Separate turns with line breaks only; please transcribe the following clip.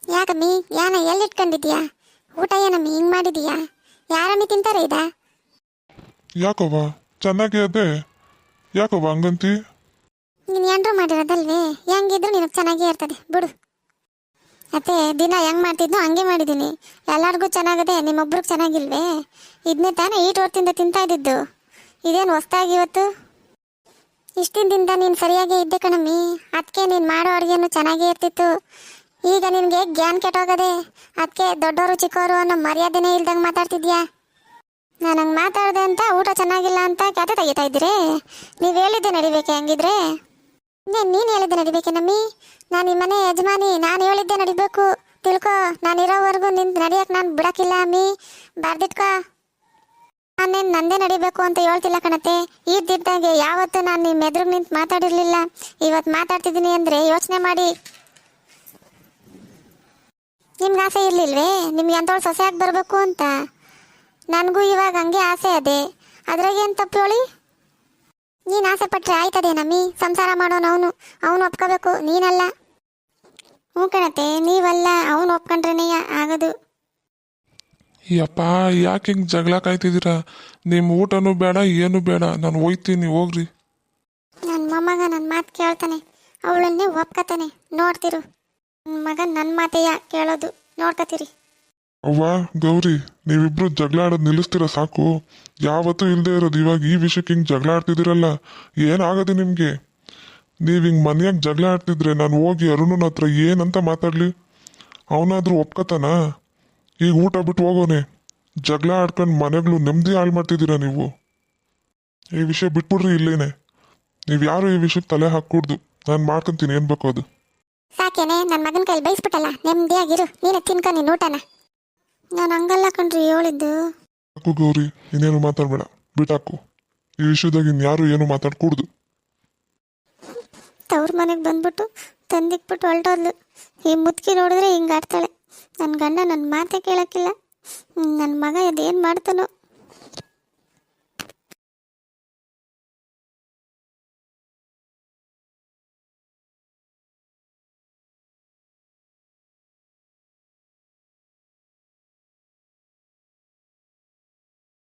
ಯಾಕಮ್ಮಿ ಯಾನ ಎಲ್ಲಿಟ್ಕೊಂಡಿದ್ಯಾ? ಊಟ ಏನಮ್ಮಿ ಹಿಂಗೆ ಮಾಡಿದೀಯಾ? ಯಾರಮ್ಮಿ ತಿಂತಾರೆ ಇದ?
ಯಾಕವ್ವ ಚೆನ್ನಾಗೇ ಅದೇ, ಯಾಕವ್ವ ಹಂಗಂತಿ?
ನೀನು ಎಂಡ್ರು ಮಾಡಿರೋದಲ್ವೇ, ಹೆಂಗಿದ್ರು ನಿನಗೆ ಚೆನ್ನಾಗೇ ಇರ್ತದೆ ಬಿಡು. ಅತ್ತೆ ದಿನ ಹೆಂಗೆ ಮಾಡ್ತಿದ್ನೋ ಹಂಗೆ ಮಾಡಿದ್ದೀನಿ. ಎಲ್ಲರಿಗೂ ಚೆನ್ನಾಗದೆ, ನಿಮ್ಮೊಬ್ರಿಗೆ ಚೆನ್ನಾಗಿಲ್ವೇ? ಇದನ್ನೇ ತಾನೇ ಈಟ್ ಹೊತ್ತಿಂದ ತಿಂತಾ ಇದ್ದಿದ್ದು. ಇದೇನು ಹೊಸ್ದಾಗಿ ಇವತ್ತು? ಇಷ್ಟಿನ ದಿನದ ನೀನು ಸರಿಯಾಗೇ ಇದ್ದೆ ಕಣಮ್ಮಿ. ಅದಕ್ಕೆ ನೀನು ಮಾಡೋ ಅಡುಗೆನೂ ಚೆನ್ನಾಗೇ ಇರ್ತಿತ್ತು. ಈಗ ನಿನಗೆ ಜ್ಞಾನ ಕೆಟ್ಟೋಗದೆ. ಅದಕ್ಕೆ ದೊಡ್ಡವರು ಚಿಕ್ಕವರು ಅನ್ನೋ ಮರ್ಯಾದೆನೇ ಇಲ್ದಂಗೆ ಮಾತಾಡ್ತಿದ್ಯಾ. ನಾನು ಹಂಗೆ ಮಾತಾಡಿದೆ ಅಂತ ಊಟ ಚೆನ್ನಾಗಿಲ್ಲ ಅಂತ ಕತೆ ತೆಗಿತಾ ಇದ್ದೀರಿ. ನೀವು ಹೇಳಿದ್ದೆ ನಡಿಬೇಕೆ ಹಂಗಿದ್ರೆ? ನೀನು ಹೇಳಿದ್ದೆ ನಡಿಬೇಕೆ ನಮ್ಮಿ? ನಾನು ಈ ಮನೆ ಯಜಮಾನಿ, ನಾನು ಹೇಳಿದ್ದೆ ನಡಿಬೇಕು. ತಿಳ್ಕೊ, ನಾನು ಇರೋವರೆಗೂ ನಿಂತು ನಡಿಯೋಕೆ ನಾನು ಬಿಡೋಕ್ಕಿಲ್ಲ ಅಮ್ಮಿ, ಬರ್ದಿಟ್ಕೊ. ನಾನೇನು ನಂದೇ ನಡಿಬೇಕು ಅಂತ ಹೇಳ್ತಿಲ್ಲ ಕಣತೆ. ಈ ದಿದ್ದಾಗೆ ಯಾವತ್ತೂ ನಾನು ನಿಮ್ಮ ಎದುರು ನಿಂತು ಮಾತಾಡಿರಲಿಲ್ಲ. ಇವತ್ತು ಮಾತಾಡ್ತಿದ್ದೀನಿ ಅಂದರೆ ಯೋಚನೆ ಮಾಡಿ. ನಿಮ್ಗೆ ಆಸೆ ಇರಲಿಲ್ವೇ ನಿಮ್ಗೆ ಅಂಥವಳು ಸೊಸೆಯಾಗಿ ಬರಬೇಕು ಅಂತ? ನನಗೂ ಇವಾಗ ಹಂಗೆ ಆಸೆ ಅದೇ. ಅದ್ರಾಗೇನು ತಪ್ಪು ಹೇಳಿ? ನೀನು ಆಸೆ ಪಟ್ಟರೆ ಆಯ್ತದೆ ನಮ್ಮಿ. ಸಂಸಾರ ಮಾಡೋನು ಅವನು ಒಪ್ಕೋಬೇಕು, ನೀನಲ್ಲ. ಹ್ಞೂ ಕಣತೆ, ನೀವಲ್ಲ, ಅವನು ಒಪ್ಕೊಂಡ್ರೇ ಆಗೋದು.
ಯಪ್ಪ ಯಾಕೆ ಹಿಂಗೆ ಜಗಳ ಕಾಯ್ತಿದ್ದೀರಾ? ನಿಮ್ಮ ಊಟನೂ ಬೇಡ ಏನೂ ಬೇಡ, ನಾನು ಹೋಯ್ತೀನಿ ಹೋಗ್ರಿ.
ನನ್ನ ಮೊಮ್ಮಗ ನನ್ನ ಮಾತು ಕೇಳ್ತಾನೆ, ಅವಳನ್ನೇ ಒಪ್ಕೋತಾನೆ. ನೋಡ್ತಿರು, ನನ್ನ ಮಗ ನನ್ನ ಮಾತೆಯ ಕೇಳೋದು, ನೋಡ್ಕೊತೀರಿ.
ಅವ್ವ ಗೌರಿ, ನೀವಿಬ್ರು ಜಗಳ ಆಡೋದು ನಿಲ್ಲಿಸ್ತೀರ ಸಾಕು. ಯಾವತ್ತೂ ಇಲ್ಲದೆ ಇರೋದು ಇವಾಗ ಈ ವಿಷಯಕ್ಕೆ ಹಿಂಗೆ ಜಗಳ ಆಡ್ತಿದ್ದೀರಲ್ಲ, ಏನಾಗದೆ ನಿಮಗೆ? ನೀವು ಹಿಂಗೆ ಮನೆಯಾಗ ಜಗಳ ಆಡ್ತಿದ್ರೆ ನಾನು ಹೋಗಿ ಅರುಣನ ಹತ್ರ ಏನಂತ ಮಾತಾಡಲಿ? ಅವನಾದ್ರೂ ಒಪ್ಕೋತಾನ? ಈಗ ಊಟ ಬಿಟ್ಟು ಹೋಗೋನೆ. ಜಗಳ ಆಡ್ಕೊಂಡು ಮನೆಗಳು ನೆಮ್ಮದಿ ಹಾಳು ಮಾಡ್ತಿದ್ದೀರಾ ನೀವು. ಈ ವಿಷಯ ಬಿಟ್ಬಿಡ್ರಿ ಇಲ್ಲೇನೆ. ನೀವು ಯಾರು ಈ ವಿಷಯಕ್ಕೆ ತಲೆ ಹಾಕ್ಕೊಡ್ದು, ನಾನು ಮಾಡ್ಕೊತೀನಿ ಏನು ಬೇಕೋ ಅದು.
ಸಾಕೇನೆ, ನನ್ನ ಮಗನ ಕೈಲಿ ಬೈಸ್ಬಿಟ್ಟಲ್ಲ, ನೆಮ್ಮದಿಯಾಗಿರು. ನೀನು ತಿನ್ಕೊ ನೀನು ಊಟನ. ನಾನು ಹಂಗಲ್ಲ ಕಣ್ರಿ ಹೇಳಿದ್ದು.
ಸಾಕು ಗೌರಿ, ಇನ್ನೇನು ಮಾತಾಡಬೇಡ, ಬಿಟ್ಟಾಕು. ಈ ವಿಷಯದಾಗ ಇನ್ಯಾರು ಏನು ಮಾತಾಡ್ಕೂಡ್ದು.
ತವ್ರ ಮನೆಗೆ ಬಂದ್ಬಿಟ್ಟು ತಂದಿಕ್ಬಿಟ್ಟು ಹೊರಟೋದ್ಲು. ಈ ಮುದುಕಿ ನೋಡಿದ್ರೆ ಹಿಂಗೆ ಆಡ್ತಾಳೆ. ನನ್ನ ಗಂಡ ನನ್ನ ಮಾತೇ ಕೇಳೋಕ್ಕಿಲ್ಲ. ನನ್ನ ಮಗ ಅದೇನು ಮಾಡ್ತಾನೋ.